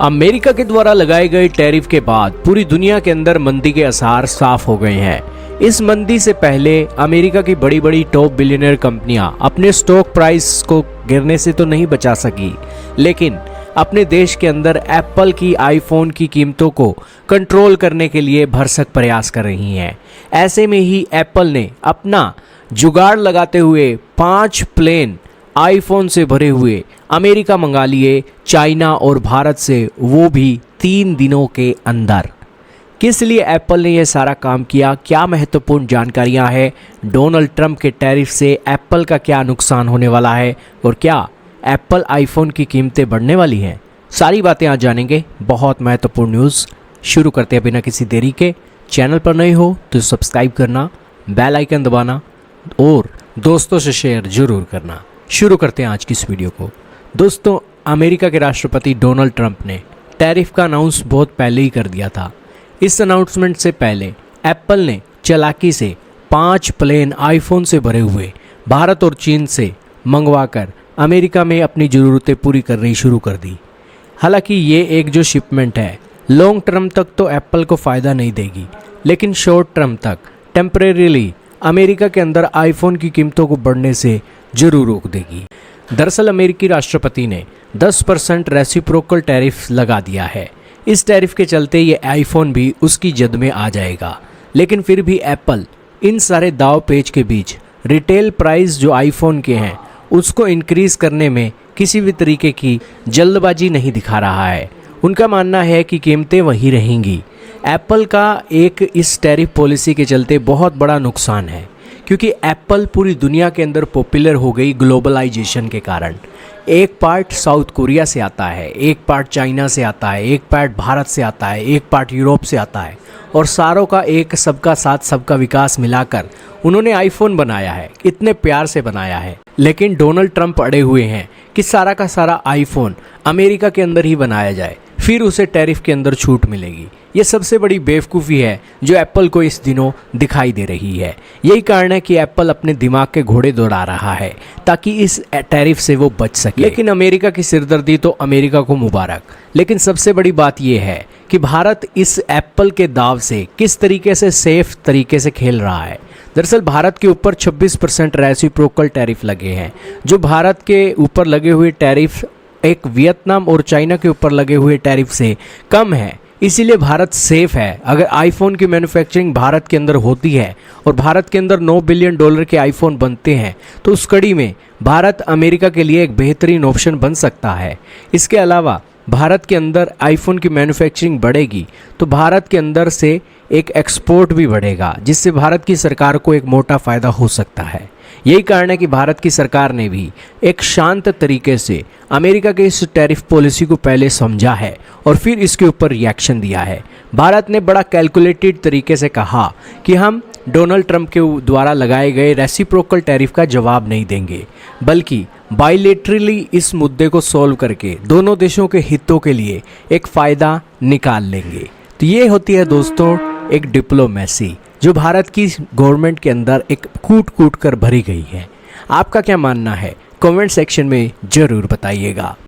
America के द्वारा लगाए गए टैरिफ के बाद पूरी दुनिया के अंदर मंदी के आसार साफ हो गए हैं। इस मंदी से पहले अमेरिका की बड़ी बड़ी टॉप बिलियनर कंपनियां अपने स्टॉक प्राइस को गिरने से तो नहीं बचा सकी, लेकिन अपने देश के अंदर एप्पल की आईफोन की कीमतों को कंट्रोल करने के लिए भरसक प्रयास कर रही हैं। ऐसे में ही एप्पल ने अपना जुगाड़ लगाते हुए 5 प्लेन आईफोन से भरे हुए अमेरिका मंगा लिए, चाइना और भारत से, वो भी 3 दिनों के अंदर। किस लिए एप्पल ने यह सारा काम किया, क्या महत्वपूर्ण जानकारियां हैं, डोनाल्ड ट्रंप के टैरिफ से एप्पल का क्या नुकसान होने वाला है और क्या एप्पल आईफोन की कीमतें बढ़ने वाली हैं, सारी बातें आज जानेंगे। बहुत महत्वपूर्ण न्यूज़। शुरू करते हैं बिना किसी देरी के। चैनल पर नए हो तो सब्सक्राइब करना, बेल आइकन दबाना और दोस्तों से शेयर जरूर करना। शुरू करते हैं आज की इस वीडियो को। दोस्तों, अमेरिका के राष्ट्रपति डोनाल्ड ट्रंप ने टैरिफ का अनाउंस बहुत पहले ही कर दिया था। इस अनाउंसमेंट से पहले एप्पल ने चालाकी से 5 प्लेन आईफोन से भरे हुए भारत और चीन से मंगवाकर अमेरिका में अपनी ज़रूरतें पूरी करनी शुरू कर दी। हालांकि ये एक जो शिपमेंट है लॉन्ग टर्म तक तो एप्पल को फ़ायदा नहीं देगी, लेकिन शॉर्ट टर्म तक टेम्परेरीली अमेरिका के अंदर आईफोन की कीमतों को बढ़ने से जरूर रोक देगी। दरअसल अमेरिकी राष्ट्रपति ने 10% रेसिप्रोकल टैरिफ लगा दिया है। इस टैरिफ के चलते ये आईफोन भी उसकी जद में आ जाएगा, लेकिन फिर भी एप्पल इन सारे दाव पेच के बीच रिटेल प्राइस जो आईफोन के हैं उसको इंक्रीज करने में किसी भी तरीके की जल्दबाजी नहीं दिखा रहा है। उनका मानना है कि कीमतें वही रहेंगी। एप्पल का एक इस टैरिफ पॉलिसी के चलते बहुत बड़ा नुकसान है, क्योंकि एप्पल पूरी दुनिया के अंदर पॉपुलर हो गई ग्लोबलाइजेशन के कारण। एक पार्ट साउथ कोरिया से आता है, एक पार्ट चाइना से आता है, एक पार्ट भारत से आता है, एक पार्ट यूरोप से आता है, और सारों का एक सबका साथ सबका विकास मिलाकर उन्होंने आईफोन बनाया है। इतने प्यार से बनाया है, लेकिन डोनाल्ड ट्रंप अड़े हुए हैं कि सारा का सारा आईफोन अमेरिका के अंदर ही बनाया जाए, फिर उसे टैरिफ के अंदर छूट मिलेगी। ये सबसे बड़ी बेवकूफ़ी है जो एप्पल को इस दिनों दिखाई दे रही है। यही कारण है कि एप्पल अपने दिमाग के घोड़े दौड़ा रहा है ताकि इस टैरिफ से वो बच सके। लेकिन अमेरिका की सिरदर्दी तो अमेरिका को मुबारक। लेकिन सबसे बड़ी बात यह है कि भारत इस एप्पल के दाव से किस तरीके से सेफ तरीके से खेल रहा है। दरअसल भारत के ऊपर 26% रेसिप्रोकल टैरिफ लगे हैं। जो भारत के ऊपर लगे हुए टैरिफ एक वियतनाम और चाइना के ऊपर लगे हुए टैरिफ से कम है, इसीलिए भारत सेफ है। अगर आईफोन की मैन्युफैक्चरिंग भारत के अंदर होती है और भारत के अंदर $9 बिलियन के आईफोन बनते हैं, तो उस कड़ी में भारत अमेरिका के लिए एक बेहतरीन ऑप्शन बन सकता है। इसके अलावा भारत के अंदर आईफोन की मैन्युफैक्चरिंग बढ़ेगी तो भारत के अंदर से एक एक्सपोर्ट भी बढ़ेगा, जिससे भारत की सरकार को एक मोटा फ़ायदा हो सकता है। यही कारण है कि भारत की सरकार ने भी एक शांत तरीके से अमेरिका के इस टैरिफ पॉलिसी को पहले समझा है और फिर इसके ऊपर रिएक्शन दिया है। भारत ने बड़ा कैलकुलेटेड तरीके से कहा कि हम डोनाल्ड ट्रंप के द्वारा लगाए गए रेसिप्रोकल टैरिफ का जवाब नहीं देंगे, बल्कि बायलैटरली इस मुद्दे को सॉल्व करके दोनों देशों के हितों के लिए एक फ़ायदा निकाल लेंगे। तो ये होती है दोस्तों एक डिप्लोमेसी जो भारत की गवर्नमेंट के अंदर एक कूट कूट कर भरी गई है। आपका क्या मानना है? कमेंट सेक्शन में ज़रूर बताइएगा।